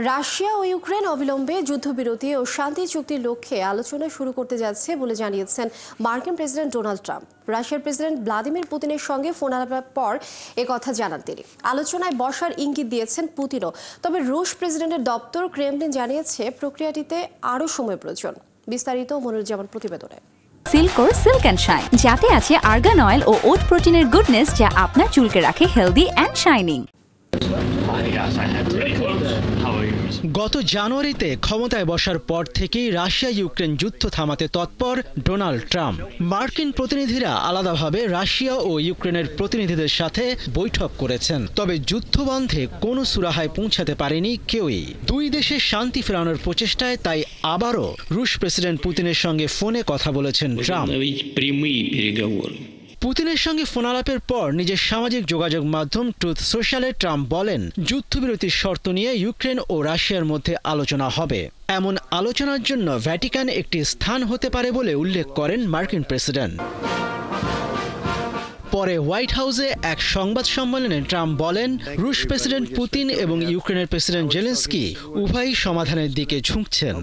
Russia ও Ukraine অবিলম্বে যুদ্ধবিরতি ও শান্তি চুক্তির লক্ষ্যে আলোচনা শুরু করতে যাচ্ছে বলে জানিয়েছেন মার্কিন প্রেসিডেন্ট ডোনাল্ড ট্রাম্প। রাশিয়ার প্রেসিডেন্ট ভ্লাদিমির পুতিনের সঙ্গে ফোন আলাপের পর একথা জানান তিনি। আলোচনায় বসার ইঙ্গিত দিয়েছেন পুতিনও। তবে রুশ প্রেসিডেন্টের দপ্তর ক্রেমলিন জানিয়েছে প্রক্রিয়াটিতে আরও সময় প্রয়োজন। বিস্তারিত মনিরুজ্জামান প্রতিবেদনে। সিল্কোর সিল্ক অ্যান্ড শাইন, যাতে আছে আর্গান অয়েল ও ওট প্রোটিনের গুডনেস, যা আপনার চুলকে রাখে হেলদি অ্যান্ড শাইনিং। গত জানুয়ারিতে ক্ষমতায় বসার পর থেকেই রাশিয়া ইউক্রেন যুদ্ধ থামাতে তৎপর ডোনাল্ড ট্রাম্প। মার্কিন প্রতিনিধিরা আলাদাভাবে রাশিয়া ও ইউক্রেনের প্রতিনিধিদের সাথে বৈঠক করেছেন, তবে যুদ্ধবন্ধে কোনো সুরাহায় পৌঁছাতে পারেনি কেউই। দুই দেশের শান্তি ফেরানোর প্রচেষ্টায় তাই আবারও রুশ প্রেসিডেন্ট পুতিনের সঙ্গে ফোনে কথা বলেছেন ট্রাম্প। পুতিনের সঙ্গে ফোনালাপের পর নিজের সামাজিক যোগাযোগ মাধ্যম ট্রুথ সোশ্যালে ট্রাম্প বলেন, যুদ্ধবিরতির শর্ত নিয়ে ইউক্রেন ও রাশিয়ার মধ্যে আলোচনা হবে। এমন আলোচনার জন্য ভ্যাটিকান একটি স্থান হতে পারে বলে উল্লেখ করেন মার্কিন প্রেসিডেন্ট। পরে হোয়াইট হাউসে এক সংবাদ সম্মেলনে ট্রাম্প বলেন, রুশ প্রেসিডেন্ট পুতিন এবং ইউক্রেনের প্রেসিডেন্ট জেলেনস্কি উভয়ই সমাধানের দিকে ঝুঁকছেন।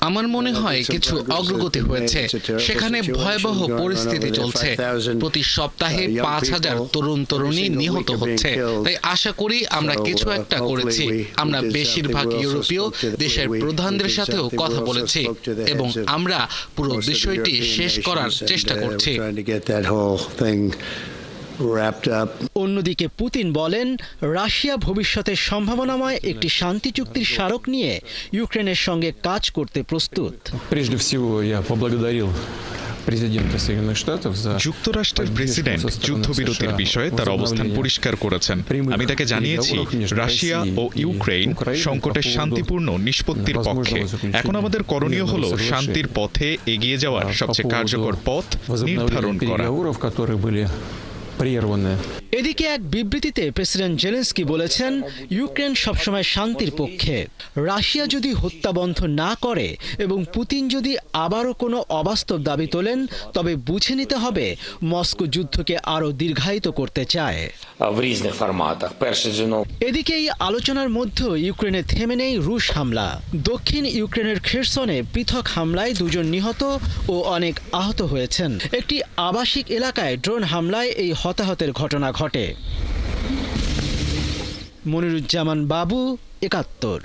আমার মনে হয় কিছু অগ্রগতি হয়েছে। সেখানে ভয়াবহ পরিস্থিতি চলছে। প্রতি সপ্তাহে 5,000 তরুণ তরুণী নিহত হচ্ছে। তাই আশা করি আমরা কিছু একটা করেছি। আমরা বেশিরভাগ ইউরোপীয় দেশের প্রধানদের সাথেও কথা বলেছি এবং আমরা পুরো বিষয়টি শেষ করার চেষ্টা করছি। অন্যদিকে পুতিন বলেন, রাশিয়া ভবিষ্যতের সম্ভাবনাময় একটি শান্তি চুক্তির স্মারক নিয়ে ইউক্রেনের সঙ্গে কাজ করতে প্রস্তুত। যুক্তরাষ্ট্রের প্রেসিডেন্ট যুদ্ধবিরতির বিষয়ে তার অবস্থান পরিষ্কার করেছেন। আমি তাকে জানিয়েছি রাশিয়া ও ইউক্রেন সংকটের শান্তিপূর্ণ নিষ্পত্তির পক্ষে। এখন আমাদের করণীয় হলো শান্তির পথে এগিয়ে যাওয়ার সবচেয়ে কার্যকর পথ নির্ধারণ করা। এদিকে এক বিবৃতিতে প্রেসিডেন্ট জেলেনস্কি বলেছেন, ইউক্রেন সবসময় শান্তির পক্ষে। রাশিয়া যদি হত্যা বন্ধ না করে এবং পুতিন যদি আবারও কোনো অবাস্তব দাবি তোলেন, তবে বুঝে নিতে হবে মস্কো যুদ্ধকে আরও দীর্ঘায়িত করতে চায়। এদিকে এই আলোচনার মধ্যে ইউক্রেনে থেমে নেই রুশ হামলা। দক্ষিণ ইউক্রেনের খেরসনে পৃথক হামলায় 2 জন নিহত ও অনেক আহত হয়েছেন। একটি আবাসিক এলাকায় ড্রোন হামলায় এই হতাহতের ঘটনা ঘটে। মনিরুজ্জামান বাবু, 71।